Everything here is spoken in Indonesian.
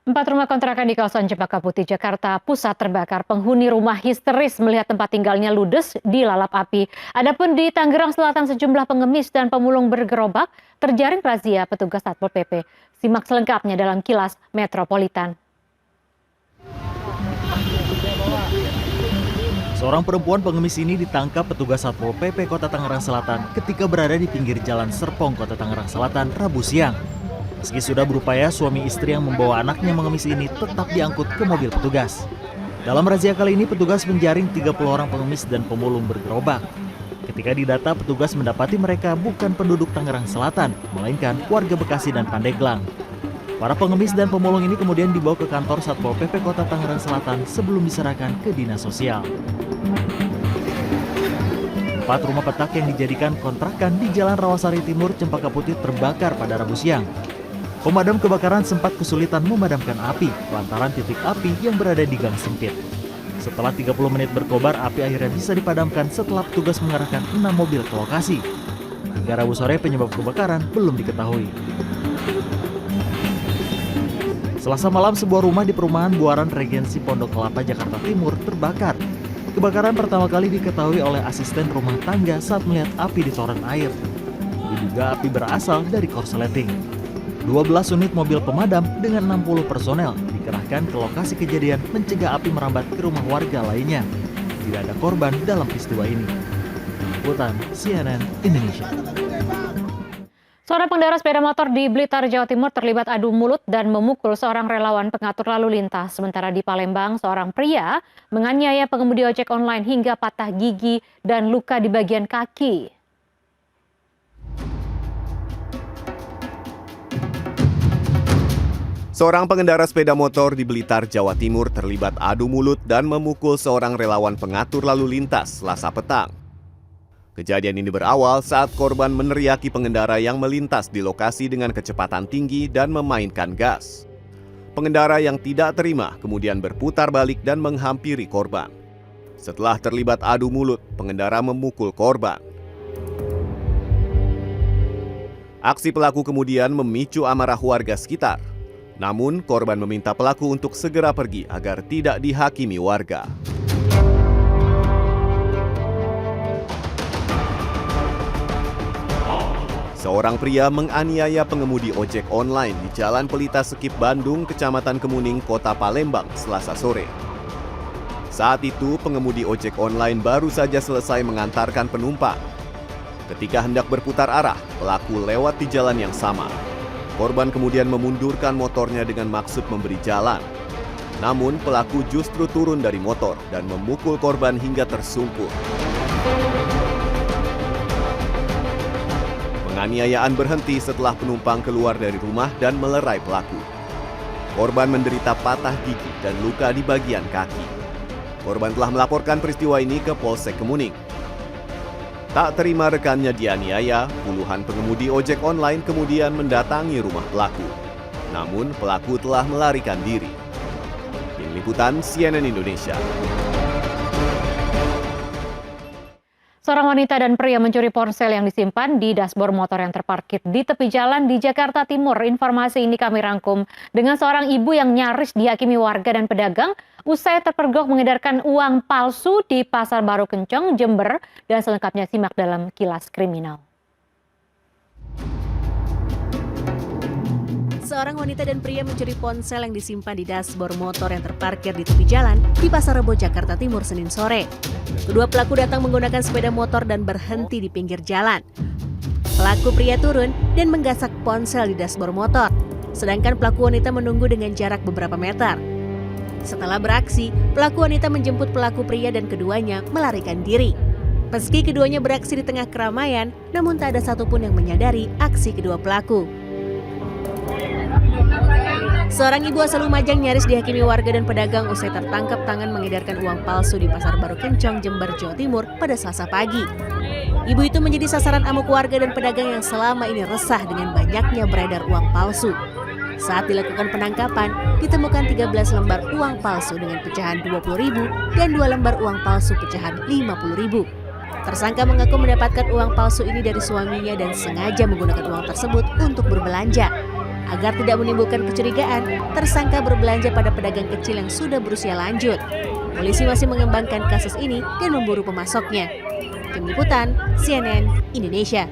Empat rumah kontrakan di kawasan Cempaka Putih, Jakarta Pusat terbakar. Penghuni rumah histeris melihat tempat tinggalnya ludes dilalap api. Adapun di Tangerang Selatan sejumlah pengemis dan pemulung bergerobak terjaring razia petugas Satpol PP. Simak selengkapnya dalam Kilas Metropolitan. Seorang perempuan pengemis ini ditangkap petugas Satpol PP Kota Tangerang Selatan ketika berada di pinggir Jalan Serpong, Kota Tangerang Selatan, Rabu siang. Meski sudah berupaya, suami istri yang membawa anaknya mengemis ini tetap diangkut ke mobil petugas. Dalam razia kali ini, petugas menjaring 30 orang pengemis dan pemulung bergerobak. Ketika didata, petugas mendapati mereka bukan penduduk Tangerang Selatan, melainkan warga Bekasi dan Pandeglang. Para pengemis dan pemulung ini kemudian dibawa ke kantor Satpol PP Kota Tangerang Selatan sebelum diserahkan ke Dinas Sosial. 4 rumah petak yang dijadikan kontrakan di Jalan Rawasari Timur, Cempaka Putih terbakar pada Rabu siang. Pemadam kebakaran sempat kesulitan memadamkan api lantaran titik api yang berada di gang sempit. Setelah 30 menit berkobar, api akhirnya bisa dipadamkan setelah petugas mengerahkan 6 mobil ke lokasi. Hingga Rabu sore penyebab kebakaran belum diketahui. Selasa malam sebuah rumah di perumahan Buaran Regensi Pondok Kelapa, Jakarta Timur terbakar. Kebakaran pertama kali diketahui oleh asisten rumah tangga saat melihat api di toren air. Diduga api berasal dari korsleting. 12 unit mobil pemadam dengan 60 personel dikerahkan ke lokasi kejadian mencegah api merambat ke rumah warga lainnya. Tidak ada korban dalam peristiwa ini. Liputan CNN Indonesia. Seorang pengendara sepeda motor di Blitar, Jawa Timur terlibat adu mulut dan memukul seorang relawan pengatur lalu lintas. Sementara di Palembang, seorang pria menganiaya pengemudi ojek online hingga patah gigi dan luka di bagian kaki. Seorang pengendara sepeda motor di Blitar, Jawa Timur terlibat adu mulut dan memukul seorang relawan pengatur lalu lintas Selasa petang. Kejadian ini berawal saat korban meneriaki pengendara yang melintas di lokasi dengan kecepatan tinggi dan memainkan gas. Pengendara yang tidak terima kemudian berputar balik dan menghampiri korban. Setelah terlibat adu mulut, pengendara memukul korban. Aksi pelaku kemudian memicu amarah warga sekitar. Namun, korban meminta pelaku untuk segera pergi agar tidak dihakimi warga. Seorang pria menganiaya pengemudi ojek online di Jalan Pelita Sekip Bandung, Kecamatan Kemuning, Kota Palembang, Selasa sore. Saat itu, pengemudi ojek online baru saja selesai mengantarkan penumpang. Ketika hendak berputar arah, pelaku lewat di jalan yang sama. Korban kemudian memundurkan motornya dengan maksud memberi jalan. Namun pelaku justru turun dari motor dan memukul korban hingga tersungkur. Penganiayaan berhenti setelah penumpang keluar dari rumah dan melerai pelaku. Korban menderita patah gigi dan luka di bagian kaki. Korban telah melaporkan peristiwa ini ke Polsek Kemuning. Tak terima rekannya dianiaya, puluhan pengemudi ojek online kemudian mendatangi rumah pelaku. Namun pelaku telah melarikan diri. Tim Liputan CNN Indonesia. Seorang wanita dan pria mencuri ponsel yang disimpan di dashboard motor yang terparkir di tepi jalan di Jakarta Timur. Informasi ini kami rangkum dengan seorang ibu yang nyaris dihakimi warga dan pedagang usai terpergok mengedarkan uang palsu di Pasar Baru Kencong, Jember. Dan selengkapnya simak dalam Kilas Kriminal. Seorang wanita dan pria mencuri ponsel yang disimpan di dashboard motor yang terparkir di tepi jalan di Pasar Rebo, Jakarta Timur, Senin sore. Kedua pelaku datang menggunakan sepeda motor dan berhenti di pinggir jalan. Pelaku pria turun dan menggasak ponsel di dashboard motor, sedangkan pelaku wanita menunggu dengan jarak beberapa meter. Setelah beraksi, pelaku wanita menjemput pelaku pria dan keduanya melarikan diri. Meski keduanya beraksi di tengah keramaian, namun tak ada satupun yang menyadari aksi kedua pelaku. Seorang ibu asal Lumajang nyaris dihakimi warga dan pedagang usai tertangkap tangan mengedarkan uang palsu di Pasar Baru Kencong, Jember, Jawa Timur pada Selasa pagi. Ibu itu menjadi sasaran amuk warga dan pedagang yang selama ini resah dengan banyaknya beredar uang palsu. Saat dilakukan penangkapan, ditemukan 13 lembar uang palsu dengan pecahan Rp20.000 dan 2 lembar uang palsu pecahan Rp50.000. Tersangka mengaku mendapatkan uang palsu ini dari suaminya dan sengaja menggunakan uang tersebut untuk berbelanja. Agar tidak menimbulkan kecurigaan, tersangka berbelanja pada pedagang kecil yang sudah berusia lanjut. Polisi masih mengembangkan kasus ini dan memburu pemasoknya. Tim Liputan, CNN Indonesia.